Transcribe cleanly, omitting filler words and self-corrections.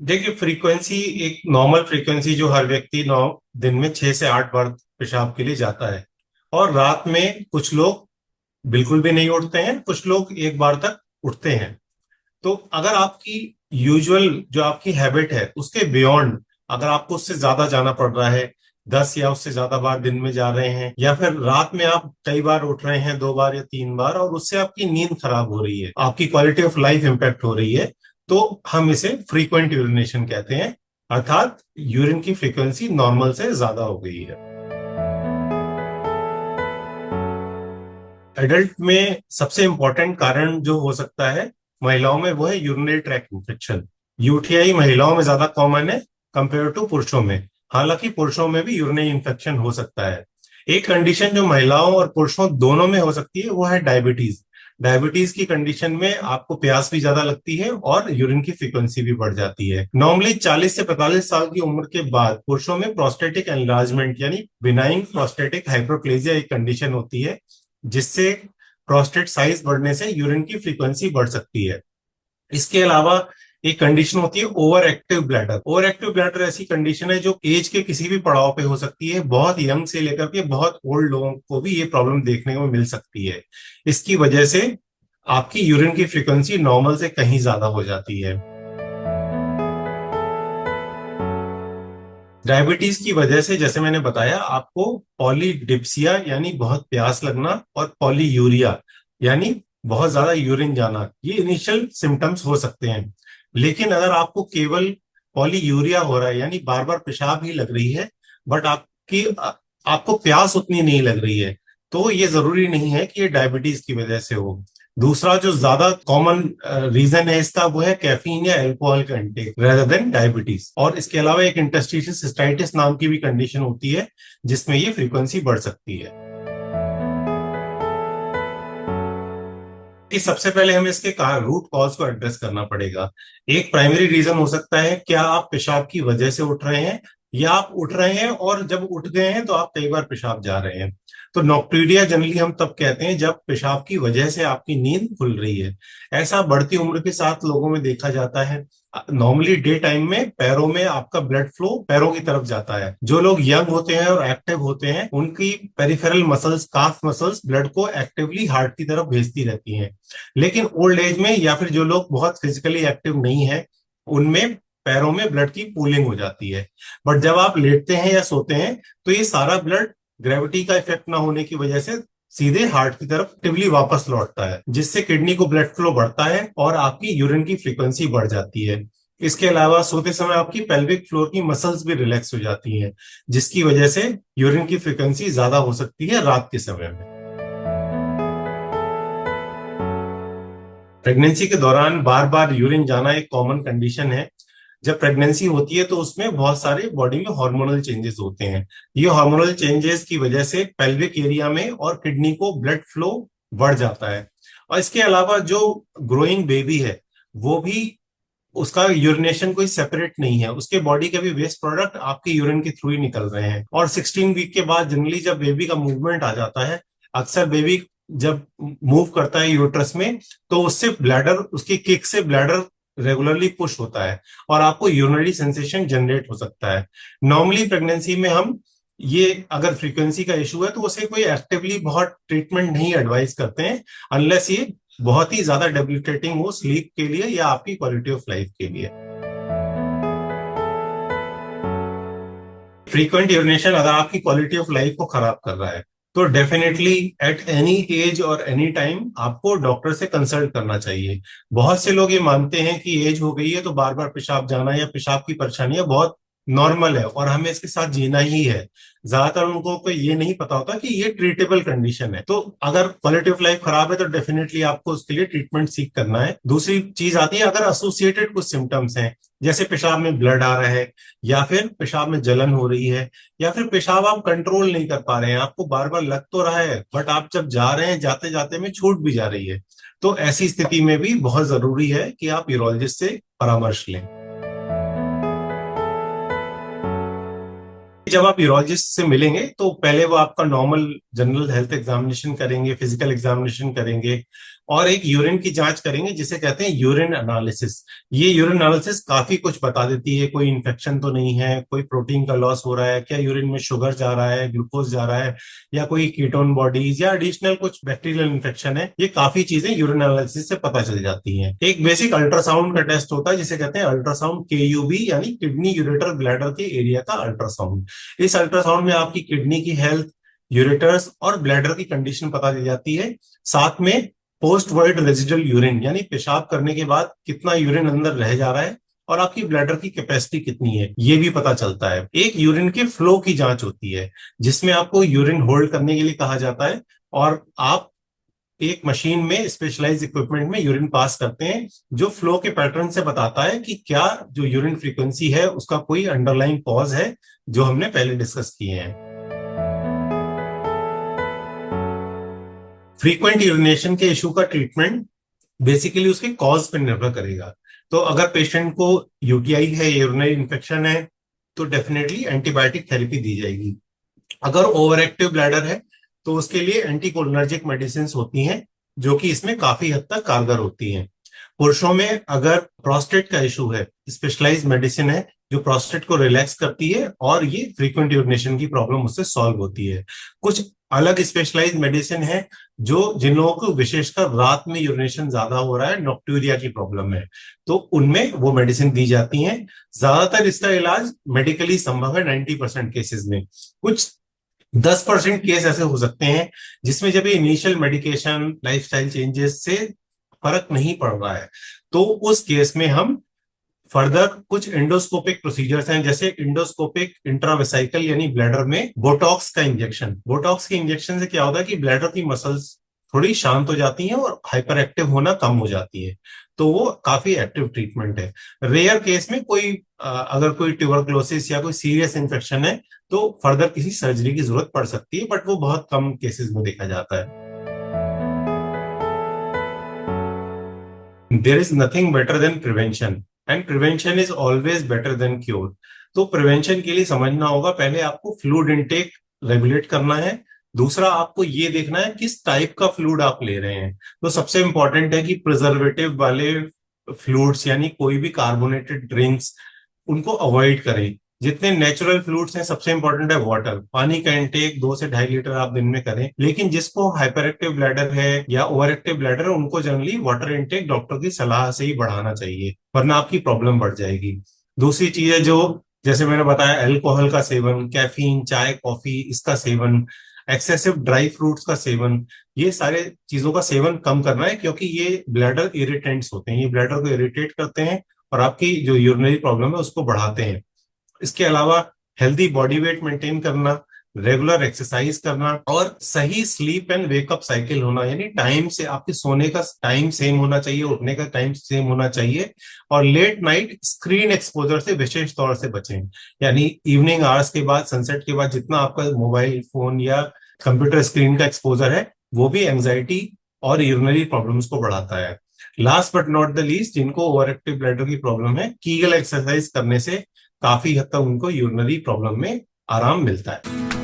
देखिए, फ्रीक्वेंसी एक normal frequency जो हर व्यक्ति नौ दिन में 6 से 8 बार पेशाब के लिए जाता है। और रात में कुछ लोग बिल्कुल भी नहीं उठते हैं, कुछ लोग 1 बार तक उठते हैं। तो अगर आपकी यूजुअल जो आपकी हैबिट है उसके बियॉन्ड अगर आपको उससे ज्यादा जाना पड़ रहा है, 10 या उससे ज्यादा बार दिन में जा रहे हैं, या फिर रात में आप कई बार उठ रहे हैं, 2 बार या 3 बार, और उससे आपकी नींद खराब हो रही है, आपकी क्वालिटी ऑफ लाइफ इंपैक्ट हो रही है, तो हम इसे फ्रीक्वेंट यूरिनेशन कहते हैं। अर्थात यूरिन की फ्रीक्वेंसी नॉर्मल से ज्यादा हो गई है। एडल्ट में सबसे इंपॉर्टेंट कारण जो हो सकता है महिलाओं में, वो है यूरिनरी ट्रैक्ट इन्फेक्शन। यूटीआई महिलाओं में ज्यादा कॉमन है कंपेयर टू पुरुषों में। हालांकि पुरुषों में भी यूरिनरी इन्फेक्शन हो सकता है। एक कंडीशन जो महिलाओं और पुरुषों दोनों में हो सकती है वो है डायबिटीज। डायबिटीज की कंडीशन में आपको प्यास भी ज्यादा लगती है और यूरिन की फ्रीक्वेंसी भी बढ़ जाती है। नॉर्मली 40 से 45 साल की उम्र के बाद पुरुषों में प्रोस्टेटिक एनलार्जमेंट यानी बिनाइन प्रोस्टेटिक हाइपरप्लेजिया एक कंडीशन होती है, जिससे प्रोस्टेट साइज बढ़ने से यूरिन की फ्रीक्वेंसी बढ़ सकती है। इसके अलावा एक कंडीशन होती है over active bladder. Over active bladder ऐसी कंडीशन है जो एज के किसी भी पड़ाव पे हो सकती है। बहुत यंग से लेकर के बहुत ओल्ड लोगों को भी ये प्रॉब्लम देखने को मिल सकती है। इसकी वजह से आपकी यूरिन की फ्रीक्वेंसी नॉर्मल से कहीं ज्यादा हो जाती है। डायबिटीज की वजह से, जैसे मैंने बताया आपको, पॉलीडिप्सिया यानी बहुत प्यास लगना और पॉलीयूरिया यानी बहुत ज्यादा यूरिन जाना, ये इनिशियल सिम्टम्स हो सकते हैं। लेकिन अगर आपको केवल पॉलीयूरिया हो रहा है यानी बार बार पेशाब ही लग रही है, बट आपको प्यास उतनी नहीं लग रही है, तो ये जरूरी नहीं है कि ये डायबिटीज की वजह से हो। दूसरा जो ज्यादा कॉमन रीजन है इसका, वो है कैफीन या अल्कोहल का इंटेक रेदर देन डायबिटीज। और इसके अलावा एक इंटरस्टिशियल सिस्टाइटिस नाम की भी कंडीशन होती है जिसमें ये फ्रीक्वेंसी बढ़ सकती है। कि सबसे पहले हमें इसके रूट कॉज को एड्रेस करना पड़ेगा। एक प्राइमरी रीजन हो सकता है, क्या आप पेशाब की वजह से उठ रहे हैं, या आप उठ रहे हैं और जब उठ गए हैं तो आप कई बार पेशाब जा रहे हैं। तो नॉक्टूरिया जनरली हम तब कहते हैं जब पेशाब की वजह से आपकी नींद खुल रही है। ऐसा बढ़ती उम्र के साथ लोगों में देखा जाता है। नॉर्मली डे टाइम में पैरों में आपका ब्लड फ्लो पैरों की तरफ जाता है। जो लोग यंग होते हैं और एक्टिव होते हैं उनकी पेरिफेरल मसल्स, काफ मसल्स ब्लड को एक्टिवली हार्ट की तरफ भेजती रहती हैं। लेकिन ओल्ड एज में या फिर जो लोग बहुत फिजिकली एक्टिव नहीं है, उनमें पैरों में ब्लड की पूलिंग हो जाती है। बट जब आप लेटते हैं या सोते हैं तो ये सारा ब्लड ग्रेविटी का इफेक्ट ना होने की वजह से सीधे हार्ट की तरफ एक्टिवली वापस लौटता है, जिससे किडनी को ब्लड फ्लो बढ़ता है और आपकी यूरिन की फ्रीक्वेंसी बढ़ जाती है। इसके अलावा सोते समय आपकी पेल्विक फ्लोर की मसल्स भी रिलैक्स हो जाती हैं, जिसकी वजह से यूरिन की फ्रीक्वेंसी ज्यादा हो सकती है रात के समय में। प्रेगनेंसी के दौरान बार बार यूरिन जाना एक कॉमन कंडीशन है। जब प्रेगनेंसी होती है तो उसमें बहुत सारे बॉडी में हार्मोनल चेंजेस होते हैं। ये हार्मोनल चेंजेस की वजह से पेल्विक एरिया में और किडनी को ब्लड फ्लो बढ़ जाता है। और इसके अलावा जो ग्रोइंग बेबी है वो भी, उसका यूरिनेशन कोई सेपरेट नहीं है, उसके बॉडी के भी वेस्ट प्रोडक्ट आपके यूरिन के थ्रू ही निकल रहे हैं। और 16 वीक के बाद जनरली जब बेबी का मूवमेंट आ जाता है, अक्सर बेबी जब मूव करता है यूट्रस में, तो उससे ब्लैडर, उसकी किक से ब्लैडर रेगुलरली पुश होता है और आपको यूरिनरी सेंसेशन जनरेट हो सकता है। नॉर्मली प्रेगनेंसी में हम ये, अगर फ्रीक्वेंसी का इशू है तो उसे कोई एक्टिवली बहुत ट्रीटमेंट नहीं एडवाइस करते हैं, अनलेस ये बहुत ही ज्यादा डेबिलिटेटिंग हो स्लीप के लिए या आपकी क्वालिटी ऑफ लाइफ के लिए। फ्रीक्वेंट यूरिनेशन अगर आपकी क्वालिटी ऑफ लाइफ को खराब कर रहा है तो डेफिनेटली एट एनी एज और एनी टाइम आपको डॉक्टर से कंसल्ट करना चाहिए। बहुत से लोग ये मानते हैं कि एज हो गई है तो बार बार पेशाब जाना या पेशाब की परेशानियां बहुत नॉर्मल है और हमें इसके साथ जीना ही है। ज्यादातर उनको को ये नहीं पता होता कि ये ट्रीटेबल कंडीशन है। तो अगर क्वालिटी ऑफ लाइफ खराब है तो डेफिनेटली आपको उसके लिए ट्रीटमेंट सीख करना है। दूसरी चीज आती है, अगर एसोसिएटेड कुछ सिम्टम्स हैं, जैसे पेशाब में ब्लड आ रहा है, या फिर पेशाब में जलन हो रही है, या फिर पेशाब आप कंट्रोल नहीं कर पा रहे हैं, आपको बार बार लग तो रहा है बट आप जब जा रहे हैं जाते जाते में छूट भी जा रही है, तो ऐसी स्थिति में भी बहुत जरूरी है कि आप यूरोलॉजिस्ट से परामर्श लें। जब आप यूरोलॉजिस्ट से मिलेंगे तो पहले वो आपका नॉर्मल जनरल हेल्थ एग्जामिनेशन करेंगे, फिजिकल एग्जामिनेशन करेंगे और एक यूरिन की जांच करेंगे जिसे कहते हैं यूरिन एनालिसिस। ये यूरिन एनालिसिस काफी कुछ बता देती है, कोई इन्फेक्शन तो नहीं है, कोई प्रोटीन का लॉस हो रहा है क्या, यूरिन में शुगर जा रहा है, ग्लूकोज जा रहा है, या कोई कीटोन बॉडीज या एडिशनल कुछ बैक्टीरियल इन्फेक्शन है। ये काफी चीजें यूरिन एनालिसिस से पता चल जाती हैं। एक बेसिक अल्ट्रासाउंड का टेस्ट होता है जिसे कहते हैं अल्ट्रासाउंड KUB, यानी किडनी यूरेटर ब्लैडर के एरिया का अल्ट्रासाउंड। इस अल्ट्रासाउंड में आपकी किडनी की हेल्थ, यूरेटर्स और ब्लैडर की कंडीशन पता चल जाती है। साथ में पोस्ट वर्ड रेजिडुअल यूरिन, यानी पेशाब करने के बाद कितना यूरिन अंदर रह जा रहा है और आपकी ब्लैडर की कैपेसिटी कितनी है, ये भी पता चलता है। एक यूरिन के फ्लो की जांच होती है जिसमें आपको यूरिन होल्ड करने के लिए कहा जाता है और आप एक मशीन में स्पेशलाइज इक्विपमेंट में यूरिन पास करते हैं जो फ्लो के पैटर्न से बताता है कि क्या जो यूरिन फ्रीक्वेंसी है उसका कोई अंडरलाइंग कॉज है, जो हमने पहले डिस्कस किए हैं। फ्रीक्वेंट यूरिनेशन के इशू का ट्रीटमेंट बेसिकली उसके कॉज पर निर्भर करेगा। तो अगर पेशेंट को UTI है, यूरिनरी इन्फेक्शन है, तो डेफिनेटली एंटीबायोटिक थेरेपी दी जाएगी। अगर ओवर एक्टिव ब्लैडर है तो उसके लिए एंटीकोलिनर्जिक मेडिसिन होती हैं जो कि इसमें काफी हद तक कारगर होती हैं। पुरुषों में अगर प्रोस्टेट का इशू है, स्पेशलाइज्ड मेडिसिन है जो प्रोस्टेट को रिलैक्स करती है और ये फ्रीक्वेंट यूरिनेशन की प्रॉब्लम उससे सॉल्व होती है। कुछ अलग स्पेशलाइज्ड मेडिसिन है जो जिन लोगों को विशेषकर रात में यूरिनेशन ज्यादा हो रहा है, नॉक्टूरिया की प्रॉब्लम है, तो उनमें वो मेडिसिन दी जाती हैं। ज्यादातर इसका इलाज मेडिकली संभव है 90% केसेस में। कुछ 10% केस ऐसे हो सकते हैं जिसमें जब इनिशियल मेडिकेशन, लाइफस्टाइल चेंजेस से फर्क नहीं पड़ रहा है, तो उस केस में हम फर्दर कुछ एंडोस्कोपिक प्रोसीजर्स हैं, जैसे इंडोस्कोपिक इंट्रावेसाइकल यानी ब्लैडर में बोटॉक्स का इंजेक्शन। बोटॉक्स के इंजेक्शन से क्या होता है कि ब्लैडर की मसल्स थोड़ी शांत हो जाती हैं और हाइपर एक्टिव होना कम हो जाती है, तो वो काफी एक्टिव ट्रीटमेंट है। रेयर केस में कोई अगर कोई ट्यूबरकुलोसिस या कोई सीरियस इन्फेक्शन है तो फर्दर किसी सर्जरी की जरूरत पड़ सकती है, बट वो बहुत कम केसेस में देखा जाता है। There is nothing better than prevention and prevention is always better than cure. तो प्रिवेंशन के लिए समझना होगा, पहले आपको फ्लूइड इनटेक रेगुलेट करना है। दूसरा, आपको ये देखना है किस टाइप का फ्लूइड आप ले रहे हैं। तो सबसे इंपॉर्टेंट है कि प्रिजर्वेटिव वाले फ्लूइड्स यानी कोई भी कार्बोनेटेड ड्रिंक्स, उनको अवॉइड करें। जितने नेचुरल फ्लूइड्स हैं, सबसे इंपॉर्टेंट है वाटर। पानी का इंटेक 2 से 2.5 लीटर आप दिन में करें, लेकिन जिसको हाइपर एक्टिव ब्लैडर है या ओवर एक्टिव ब्लैडर है उनको जनरली वाटर इंटेक डॉक्टर की सलाह से ही बढ़ाना चाहिए, वरना आपकी प्रॉब्लम बढ़ जाएगी। दूसरी चीज है, जो जैसे मैंने बताया, अल्कोहल का सेवन, कैफीन, चाय, कॉफी, इसका सेवन, एक्सेसिव ड्राई फ्रूट्स का सेवन, ये सारे चीजों का सेवन कम करना है, क्योंकि ये ब्लैडर इरिटेंट्स होते हैं, ये ब्लैडर को इरिटेट करते हैं और आपकी जो यूरिनरी प्रॉब्लम है उसको बढ़ाते हैं। इसके अलावा हेल्दी बॉडी वेट मेंटेन करना, रेगुलर एक्सरसाइज करना और सही स्लीप एंड वेकअप साइकिल होना, यानी टाइम से आपके सोने का टाइम सेम होना चाहिए, उठने का टाइम सेम होना चाहिए। और लेट नाइट स्क्रीन एक्सपोजर से विशेष तौर से बचें, यानी इवनिंग आवर्स के बाद, सनसेट के बाद जितना आपका मोबाइल फोन या कंप्यूटर स्क्रीन का एक्सपोजर है वो भी एंजाइटी और यूरिनरी प्रॉब्लम्स को बढ़ाता है। Last but not the least, जिनको ओवर एक्टिव ब्लैडर की प्रॉब्लम है, कीगल एक्सरसाइज करने से काफी हद तक उनको यूरिनरी प्रॉब्लम में आराम मिलता है।